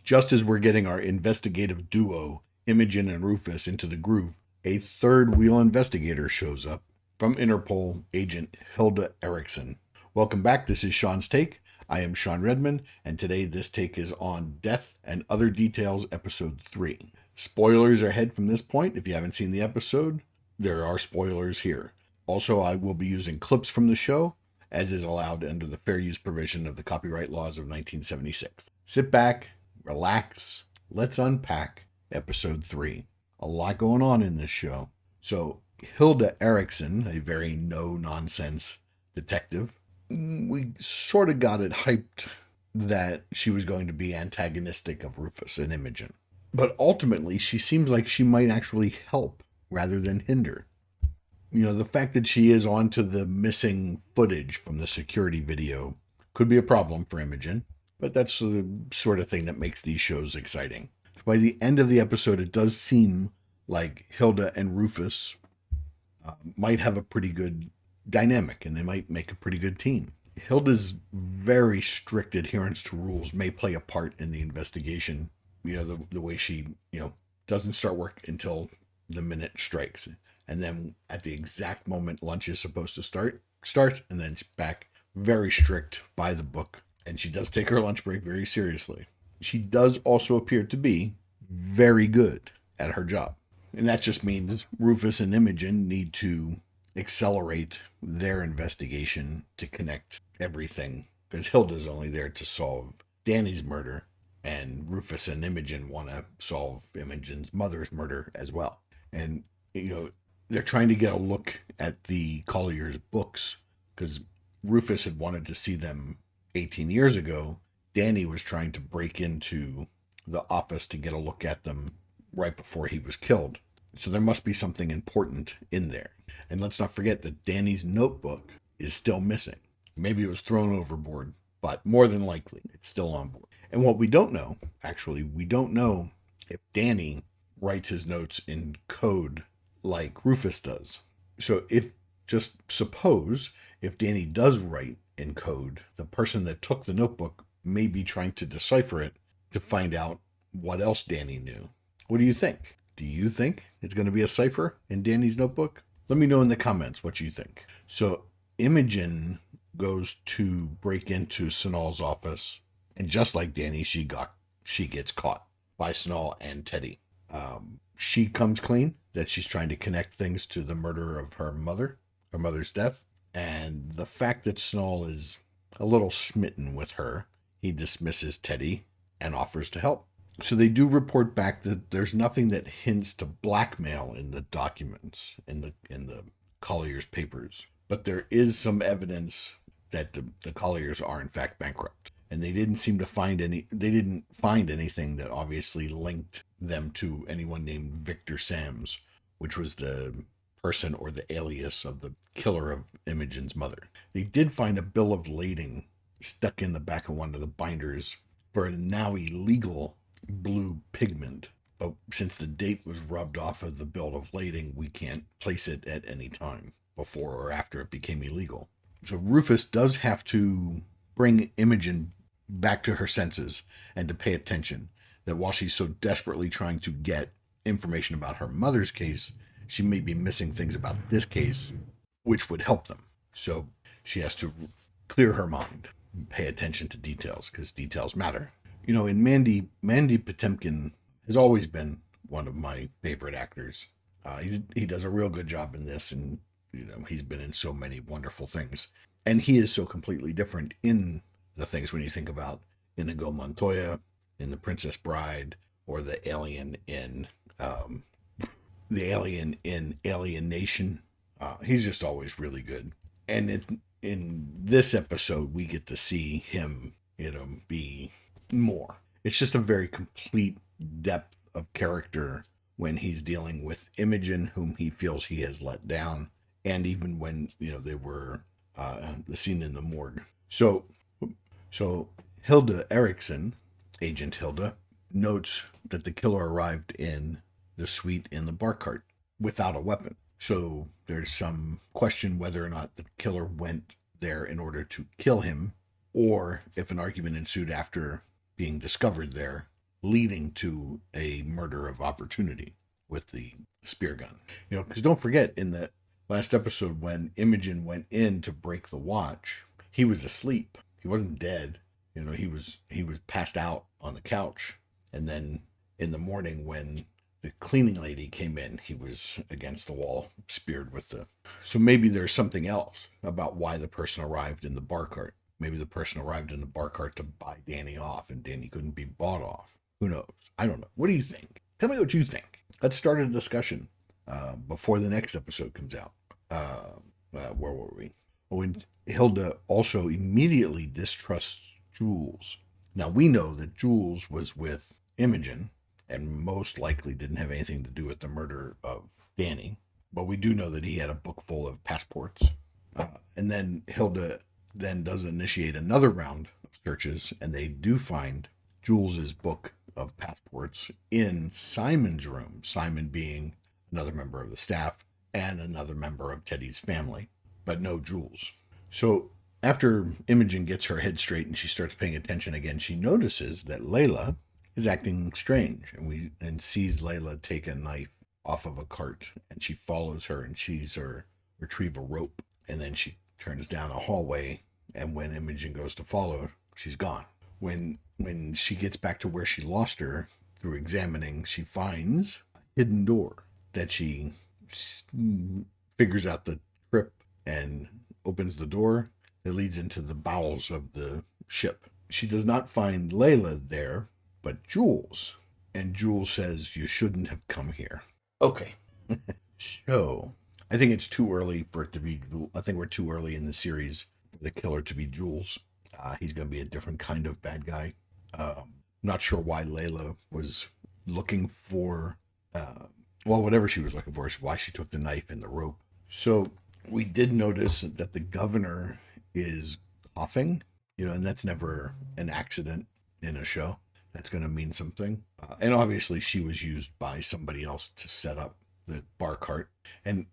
Just as we're getting our investigative duo, Imogen and Rufus, into the groove, a third wheel investigator shows up from Interpol, Agent Hilda Erickson. Welcome back. This is Sean's Take. I am Sean Redman, and today this take is on Death and Other Details, Episode 3. Spoilers are ahead from this point. If you haven't seen the episode, there are spoilers here. Also, I will be using clips from the show, as is allowed under the fair use provision of the copyright laws of 1976. Sit back, relax, let's unpack Episode 3. A lot going on in this show. So, Hilda Erickson, a very no-nonsense detective, we sort of got it hyped that she was going to be antagonistic of Rufus and Imogen. But ultimately, she seems like she might actually help rather than hinder. You know, the fact that she is onto the missing footage from the security video could be a problem for Imogen, but that's the sort of thing that makes these shows exciting. By the end of the episode, it does seem like Hilda and Rufus might have a pretty good dynamic, and they might make a pretty good team. Hilda's very strict adherence to rules may play a part in the investigation. You know, the way she, doesn't start work until the minute strikes. And then at the exact moment lunch is supposed to starts, and then she's back, very strict by the book. And she does take her lunch break very seriously. She does also appear to be very good at her job. And that just means Rufus and Imogen need to accelerate their investigation to connect everything. Because Hilda's only there to solve Danny's murder, and Rufus and Imogen want to solve Imogen's mother's murder as well. And, they're trying to get a look at the Collier's books, because Rufus had wanted to see them 18 years ago. Danny was trying to break into the office to get a look at them right before he was killed. So there must be something important in there. And let's not forget that Danny's notebook is still missing. Maybe it was thrown overboard, but more than likely it's still on board. And what we don't know, we don't know if Danny writes his notes in code like Rufus does. So suppose if Danny does write in code, the person that took the notebook may be trying to decipher it to find out what else Danny knew. What do you think? Do you think it's going to be a cipher in Danny's notebook? Let me know in the comments what you think. So Imogen goes to break into Sonal's office, and just like Danny, she gets caught by Sonal and Teddy. She comes clean that she's trying to connect things to the murder of her mother's death, and the fact that Sonal is a little smitten with her, he dismisses Teddy and offers to help. So they do report back that there's nothing that hints to blackmail in the documents, in the Collier's papers, but there is some evidence that the Colliers are in fact bankrupt. And they didn't find anything that obviously linked them to anyone named Victor Sams, which was the person or the alias of the killer of Imogen's mother. They did find a bill of lading stuck in the back of one of the binders for a now illegal blue pigment. But since the date was rubbed off of the bill of lading, we can't place it at any time before or after it became illegal. So Rufus does have to bring Imogen back to her senses and to pay attention that while she's so desperately trying to get information about her mother's case, she may be missing things about this case, which would help them. So she has to clear her mind and pay attention to details, because details matter. In Mandy Patinkin has always been one of my favorite actors. He does a real good job in this, and he's been in so many wonderful things. And he is so completely different in the things when you think about Inigo Montoya in The Princess Bride, or the alien in Alien Nation. He's just always really good. And in this episode, we get to see him, be more. It's just a very complete depth of character when he's dealing with Imogen, whom he feels he has let down, and even when they were the scene in the morgue. So Hilda Erickson, Agent Hilda, notes that the killer arrived in the suite in the bar cart without a weapon. So there's some question whether or not the killer went there in order to kill him, or if an argument ensued after being discovered there leading to a murder of opportunity with the spear gun. Because don't forget, in the last episode, when Imogen went in to break the watch, he was asleep. He wasn't dead. He was passed out on the couch. And then in the morning, when the cleaning lady came in, he was against the wall, speared with the... So maybe there's something else about why the person arrived in the bar cart. Maybe the person arrived in the bar cart to buy Danny off, and Danny couldn't be bought off. Who knows? I don't know. What do you think? Tell me what you think. Let's start a discussion before the next episode comes out. Where were we? When Hilda also immediately distrusts Jules. Now, we know that Jules was with Imogen and most likely didn't have anything to do with the murder of Danny. But we do know that he had a book full of passports. And then Hilda then does initiate another round of searches, and they do find Jules's book of passports in Simon's room. Simon being another member of the staff and another member of Teddy's family, but no Jules. So after Imogen gets her head straight and she starts paying attention again, she notices that Layla is acting strange, and sees Layla take a knife off of a cart, and she follows her and sees her retrieve a rope, and then she turns down a hallway, and when Imogen goes to follow, she's gone. When she gets back to where she lost her, through examining, she finds a hidden door that she figures out the trip and opens the door that leads into the bowels of the ship. She does not find Layla there, but Jules. And Jules says, "You shouldn't have come here." Okay. So, I think it's too early for it to be... I think we're too early in the series for the killer to be Jules. He's going to be a different kind of bad guy. Not sure why Layla was looking for... whatever she was looking for is why she took the knife and the rope. So, we did notice that the governor is coughing, and that's never an accident in a show. That's going to mean something. And obviously she was used by somebody else to set up the bar cart. And,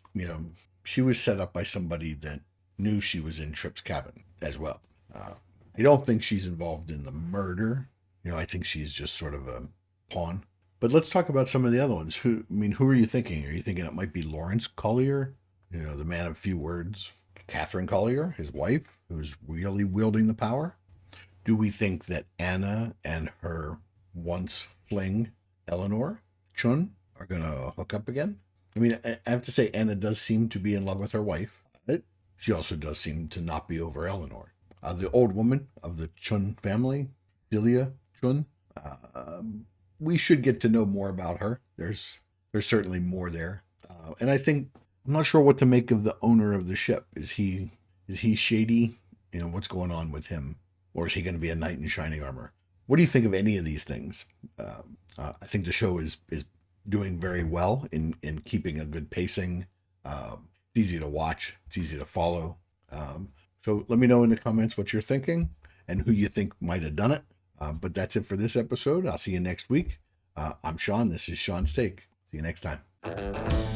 she was set up by somebody that knew she was in Tripp's cabin as well. I don't think she's involved in the murder. I think she's just sort of a pawn. But let's talk about some of the other ones. Who are you thinking? Are you thinking it might be Lawrence Collier? The man of few words. Catherine Collier, his wife, who's really wielding the power? Do we think that Anna and her once fling, Eleanor Chun, are going to hook up again? I have to say, Anna does seem to be in love with her wife. She also does seem to not be over Eleanor. The old woman of the Chun family, Celia Chun, we should get to know more about her. There's certainly more there. And I'm not sure what to make of the owner of the ship. Is he shady? What's going on with him? Or is he going to be a knight in shining armor? What do you think of any of these things? I think the show is doing very well in keeping a good pacing. It's easy to watch. It's easy to follow. So let me know in the comments what you're thinking and who you think might have done it. But that's it for this episode. I'll see you next week. I'm Sean. This is Sean Steak. See you next time.